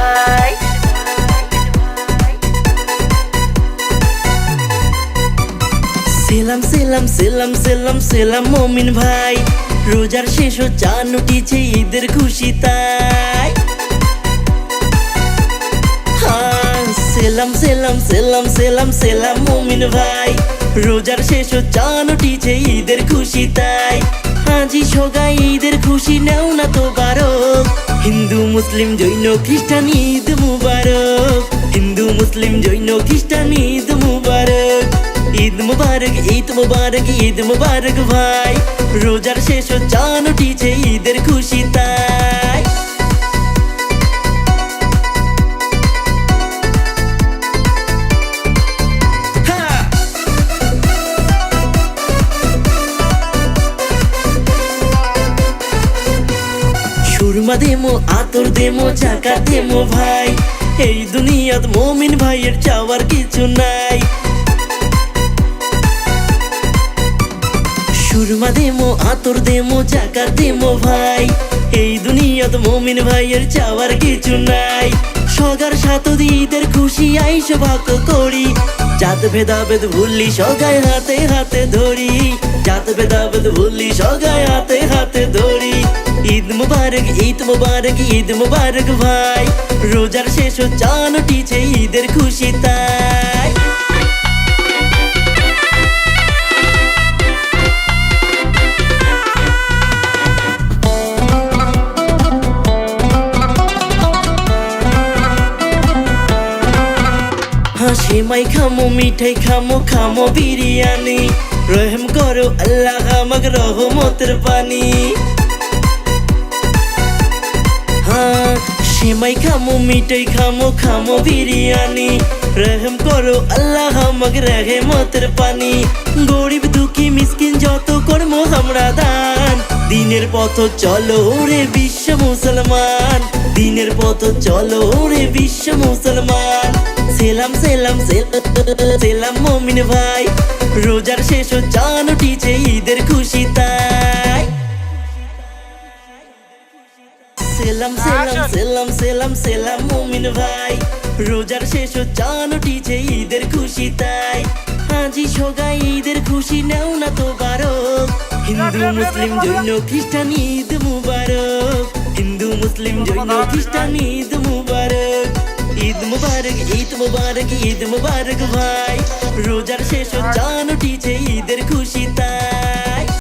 ভাই। সেলাম সেলাম সেলাম সেলাম সেলাম মমিন ভাই, রোজার শেষ চাঁদ উঠেছে ঈদের খুশি তাই। সেলাম সেলাম সেলাম সেলাম সেলাম মমিন ভাই, রোজার শেষ চাঁদ উঠেছে ঈদের খুশি তাই। আজি সগাই ঈদের খুশি নেও না তো বারক, হিন্দু মুসলিম জৈন খ্রিস্টান ঈদ মুবারক, হিন্দু মুসলিম জৈন খ্রিস্টান ঈদ মুবারক। ঈদ মুবারক ঈদ মুবারক ঈদ মুবারক ভাই, রোজার শেষ চাঁদ উঠেছে ঈদের খুশি তাই। সুরমা দেমো আতর দেমো চাকা দেমো ভাই, এই দুনিয়াত মমিন ভাইয়ের চাওয়ার কিছু নাই। সুরমা দেমো আতর দেমো চাকা দেমো ভাই, এই দুনিয়াত মমিন ভাইয়ের চাওয়ার কিছু নাই। সগার সাথে ঈদের খুশি আইসো ভাগ করি, জাত ভেদাভেদ ভুললি সগায় হাতে হাতে ধরি, জাত ভেদাভেদ ভুললি সগায় হাতে হাতে ধরি। ঈদ মুবারক ঈদ মুবারক ঈদ মুবারক ভাই, রোজার শেষ চাঁদ উঠেছে ঈদের খুশি তাই। সেমাই খামো মিঠাই খামো খামো বিরিয়ানি, রহম করো আল্লাহ আমাক রহমতের পানি। সেমাই খামো মিঠাই খামো খামো বিরিয়ানি, রহম করো আল্লাহ আমাক রহমতের পানি। গরিব দুঃখী মিসকিন যত কর্ম আমরা দান, দিনের পথ চলো রে বিশ্ব মুসলমান, দিনের পথ চলো রে বিশ্ব মুসলমান। সেলাম সেলাম সেলাম মমিন ভাই, রোজার শেষ চাঁদ উঠেছে ঈদের খুশি তাই। সেলাম সেলাম সেলাম সেলাম সেলাম মমিন ভাই, রোজার শেষ চাঁদ উঠেছে ঈদের খুশি তাই। আজি সগাই ঈদের খুশি নেও না তো বারক, হিন্দু মুসলিম জৈন খ্রিস্টান ঈদ মুবারক, হিন্দু মুসলিম জৈন খ্রিস্টান ঈদ মুবারক। ঈদ মুবারক ঈদ মুবারক ঈদ মুবারক ভাই, রোজার শেষ চাঁদ